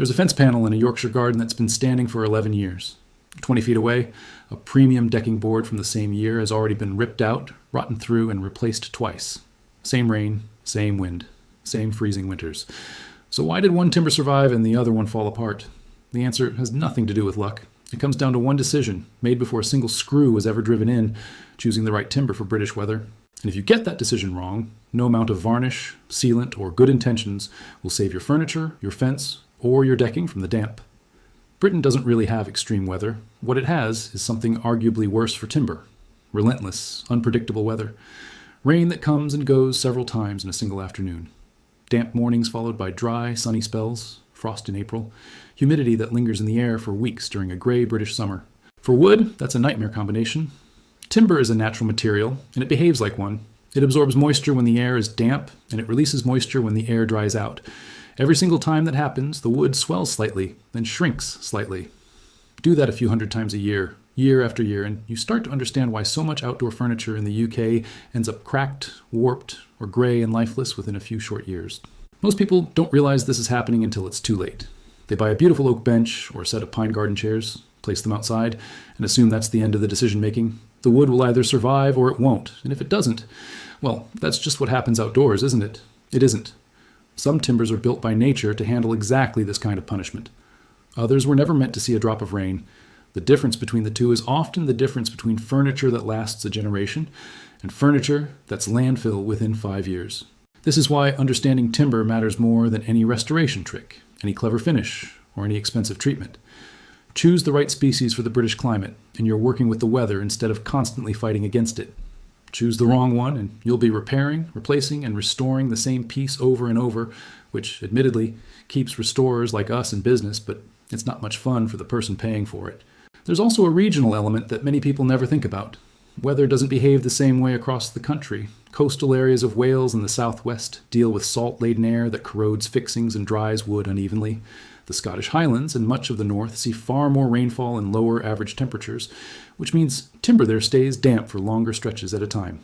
There's a fence panel in a Yorkshire garden that's been standing for 11 years. 20 feet away, a premium decking board from the same year has already been ripped out, rotten through, and replaced twice. Same rain, same wind, same freezing winters. So why did one timber survive and the other one fall apart? The answer has nothing to do with luck. It comes down to one decision, made before a single screw was ever driven in, choosing the right timber for British weather. And if you get that decision wrong, no amount of varnish, sealant, or good intentions will save your furniture, your fence, or your decking from the damp. Britain doesn't really have extreme weather. What it has is something arguably worse for timber. Relentless, unpredictable weather. Rain that comes and goes several times in a single afternoon. Damp mornings followed by dry, sunny spells, frost in April, humidity that lingers in the air for weeks during a gray British summer. For wood, that's a nightmare combination. Timber is a natural material, and it behaves like one. It absorbs moisture when the air is damp, and it releases moisture when the air dries out. Every single time that happens, the wood swells slightly, then shrinks slightly. Do that a few hundred times a year, year after year, and you start to understand why so much outdoor furniture in the UK ends up cracked, warped, or gray and lifeless within a few short years. Most people don't realize this is happening until it's too late. They buy a beautiful oak bench or a set of pine garden chairs, place them outside, and assume that's the end of the decision-making. The wood will either survive or it won't, and if it doesn't, well, that's just what happens outdoors, isn't it? It isn't. Some timbers are built by nature to handle exactly this kind of punishment. Others were never meant to see a drop of rain. The difference between the two is often the difference between furniture that lasts a generation and furniture that's landfill within 5 years. This is why understanding timber matters more than any restoration trick, any clever finish, or any expensive treatment. Choose the right species for the British climate, and you're working with the weather instead of constantly fighting against it. Choose the wrong one, and you'll be repairing, replacing, and restoring the same piece over and over, which admittedly keeps restorers like us in business, but it's not much fun for the person paying for it. There's also a regional element that many people never think about. Weather doesn't behave the same way across the country. Coastal areas of Wales and the southwest deal with salt-laden air that corrodes fixings and dries wood unevenly. The Scottish Highlands and much of the north see far more rainfall and lower average temperatures, which means timber there stays damp for longer stretches at a time.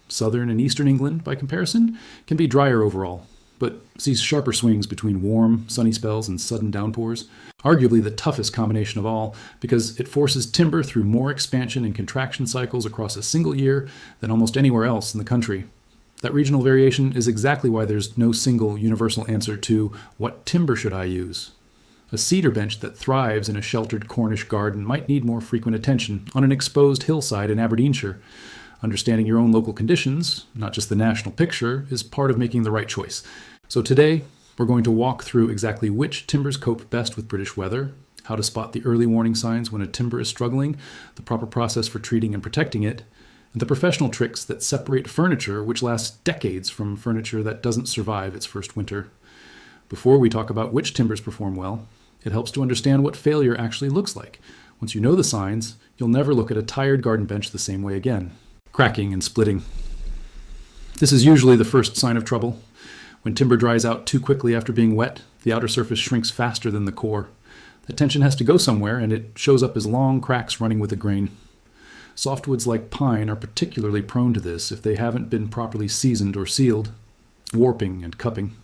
Southern and eastern England, by comparison, can be drier overall, but sees sharper swings between warm, sunny spells and sudden downpours. Arguably the toughest combination of all, because it forces timber through more expansion and contraction cycles across a single year than almost anywhere else in the country. That regional variation is exactly why there's no single universal answer to what timber should I use. A cedar bench that thrives in a sheltered Cornish garden might need more frequent attention on an exposed hillside in Aberdeenshire. Understanding your own local conditions, not just the national picture, is part of making the right choice. So today, we're going to walk through exactly which timbers cope best with British weather, how to spot the early warning signs when a timber is struggling, the proper process for treating and protecting it, and the professional tricks that separate furniture which lasts decades from furniture that doesn't survive its first winter. Before we talk about which timbers perform well, it helps to understand what failure actually looks like. Once you know the signs, you'll never look at a tired garden bench the same way again. Cracking and splitting. This is usually the first sign of trouble. When timber dries out too quickly after being wet, the outer surface shrinks faster than the core. The tension has to go somewhere, and it shows up as long cracks running with the grain. Softwoods like pine are particularly prone to this if they haven't been properly seasoned or sealed. Warping and cupping.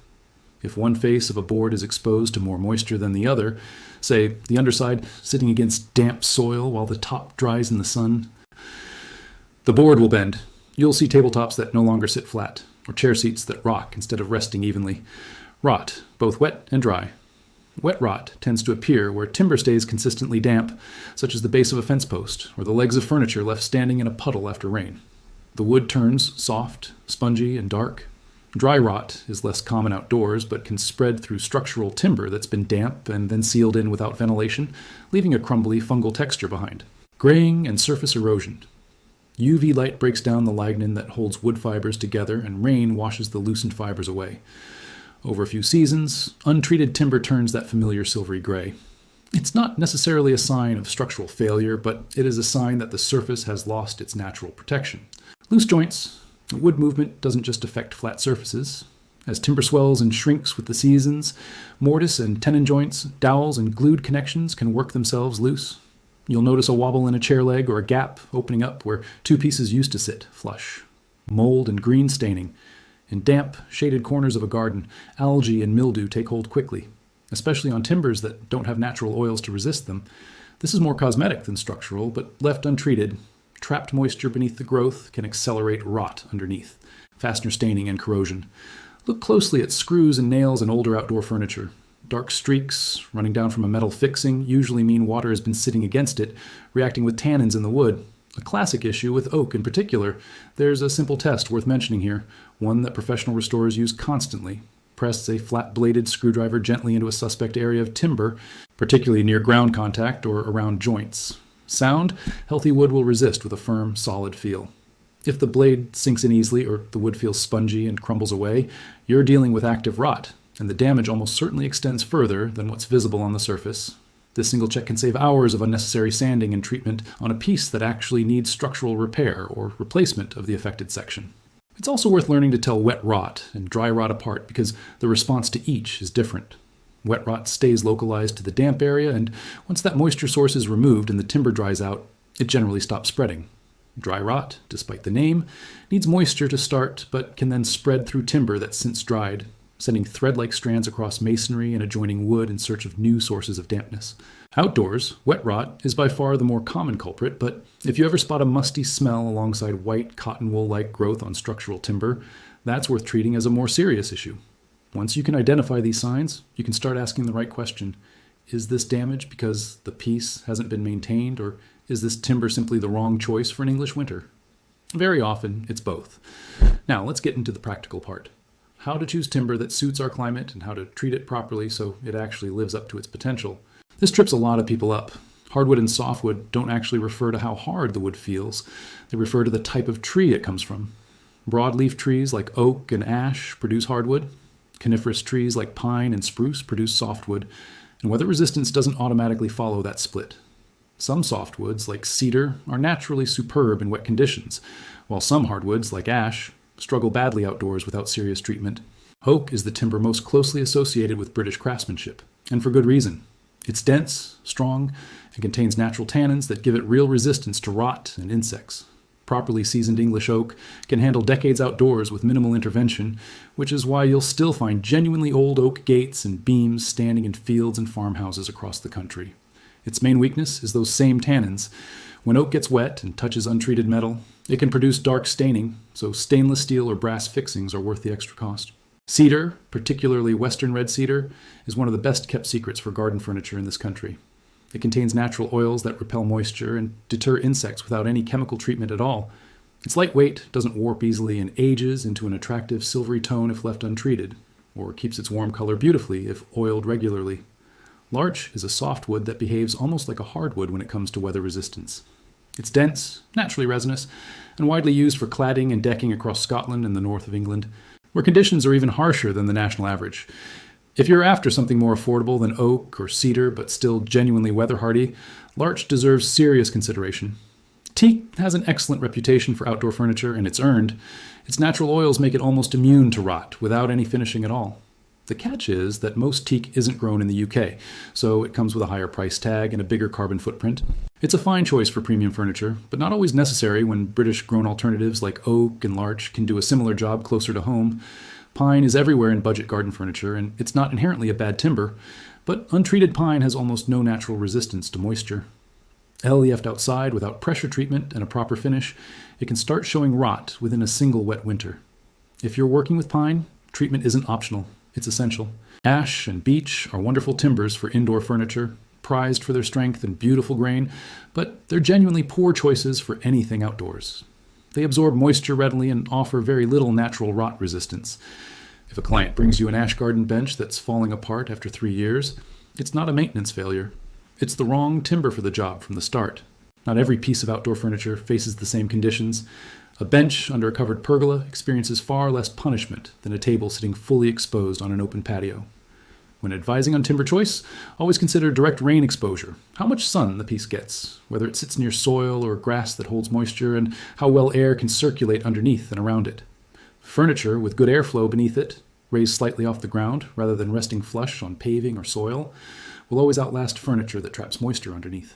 If one face of a board is exposed to more moisture than the other, say the underside sitting against damp soil while the top dries in the sun, the board will bend. You'll see tabletops that no longer sit flat, or chair seats that rock instead of resting evenly. Rot, both wet and dry. Wet rot tends to appear where timber stays consistently damp, such as the base of a fence post, or the legs of furniture left standing in a puddle after rain. The wood turns soft, spongy, and dark. Dry rot is less common outdoors, but can spread through structural timber that's been damp and then sealed in without ventilation, leaving a crumbly fungal texture behind. Graying and surface erosion. UV light breaks down the lignin that holds wood fibers together, and rain washes the loosened fibers away. Over a few seasons, untreated timber turns that familiar silvery gray. It's not necessarily a sign of structural failure, but it is a sign that the surface has lost its natural protection. Loose joints. Wood movement doesn't just affect flat surfaces. As timber swells and shrinks with the seasons, mortise and tenon joints, dowels, and glued connections can work themselves loose. You'll notice a wobble in a chair leg or a gap opening up where two pieces used to sit flush. Mold and green staining. In damp, shaded corners of a garden, algae and mildew take hold quickly. especially on timbers that don't have natural oils to resist them. This is more cosmetic than structural, but left untreated, trapped moisture beneath the growth can accelerate rot underneath, fastener staining and corrosion. Look closely at screws and nails in older outdoor furniture. Dark streaks running down from a metal fixing usually mean water has been sitting against it, reacting with tannins in the wood. A classic issue with oak in particular. There's a simple test worth mentioning here, one that professional restorers use constantly. Press a flat-bladed screwdriver gently into a suspect area of timber, particularly near ground contact or around joints. Sound, healthy wood will resist with a firm, solid feel. If the blade sinks in easily or the wood feels spongy and crumbles away, you're dealing with active rot, and the damage almost certainly extends further than what's visible on the surface. This single check can save hours of unnecessary sanding and treatment on a piece that actually needs structural repair or replacement of the affected section. It's also worth learning to tell wet rot and dry rot apart because the response to each is different. Wet rot stays localized to the damp area, and once that moisture source is removed and the timber dries out, it generally stops spreading. Dry rot, despite the name, needs moisture to start but can then spread through timber that's since dried, sending thread-like strands across masonry and adjoining wood in search of new sources of dampness. Outdoors, wet rot is by far the more common culprit, but if you ever spot a musty smell alongside white cotton wool-like growth on structural timber, that's worth treating as a more serious issue. Once you can identify these signs, you can start asking the right question. Is this damage because the piece hasn't been maintained, or is this timber simply the wrong choice for an English winter? Very often, it's both. Now, let's get into the practical part. How to choose timber that suits our climate and how to treat it properly so it actually lives up to its potential. This trips a lot of people up. Hardwood and softwood don't actually refer to how hard the wood feels. They refer to the type of tree it comes from. Broadleaf trees like oak and ash produce hardwood. Coniferous trees like pine and spruce produce softwood. And weather resistance doesn't automatically follow that split. Some softwoods, like cedar, are naturally superb in wet conditions, while some hardwoods, like ash, struggle badly outdoors without serious treatment. Oak is the timber most closely associated with British craftsmanship, and for good reason. It's dense, strong, and contains natural tannins that give it real resistance to rot and insects. Properly seasoned English oak can handle decades outdoors with minimal intervention, which is why you'll still find genuinely old oak gates and beams standing in fields and farmhouses across the country. Its main weakness is those same tannins. When oak gets wet and touches untreated metal, it can produce dark staining, so stainless steel or brass fixings are worth the extra cost. Cedar, particularly western red cedar, is one of the best kept secrets for garden furniture in this country. It contains natural oils that repel moisture and deter insects without any chemical treatment at all. It's lightweight, doesn't warp easily, and ages into an attractive silvery tone if left untreated, or keeps its warm color beautifully if oiled regularly. Larch is a softwood that behaves almost like a hardwood when it comes to weather resistance. It's dense, naturally resinous, and widely used for cladding and decking across Scotland and the north of England, where conditions are even harsher than the national average. If you're after something more affordable than oak or cedar, but still genuinely weather-hardy, larch deserves serious consideration. Teak has an excellent reputation for outdoor furniture, and it's earned. Its natural oils make it almost immune to rot, without any finishing at all. The catch is that most teak isn't grown in the UK, so it comes with a higher price tag and a bigger carbon footprint. It's a fine choice for premium furniture, but not always necessary when British-grown alternatives like oak and larch can do a similar job closer to home. Pine is everywhere in budget garden furniture, and it's not inherently a bad timber, but untreated pine has almost no natural resistance to moisture. Left outside without pressure treatment and a proper finish, it can start showing rot within a single wet winter. If you're working with pine, treatment isn't optional. It's essential. Ash and beech are wonderful timbers for indoor furniture, prized for their strength and beautiful grain, but they're genuinely poor choices for anything outdoors. They absorb moisture readily and offer very little natural rot resistance. If a client brings you an ash garden bench that's falling apart after 3 years, it's not a maintenance failure. It's the wrong timber for the job from the start. Not every piece of outdoor furniture faces the same conditions. A bench under a covered pergola experiences far less punishment than a table sitting fully exposed on an open patio. When advising on timber choice, always consider direct rain exposure, how much sun the piece gets, whether it sits near soil or grass that holds moisture, and how well air can circulate underneath and around it. Furniture with good airflow beneath it, raised slightly off the ground rather than resting flush on paving or soil, will always outlast furniture that traps moisture underneath.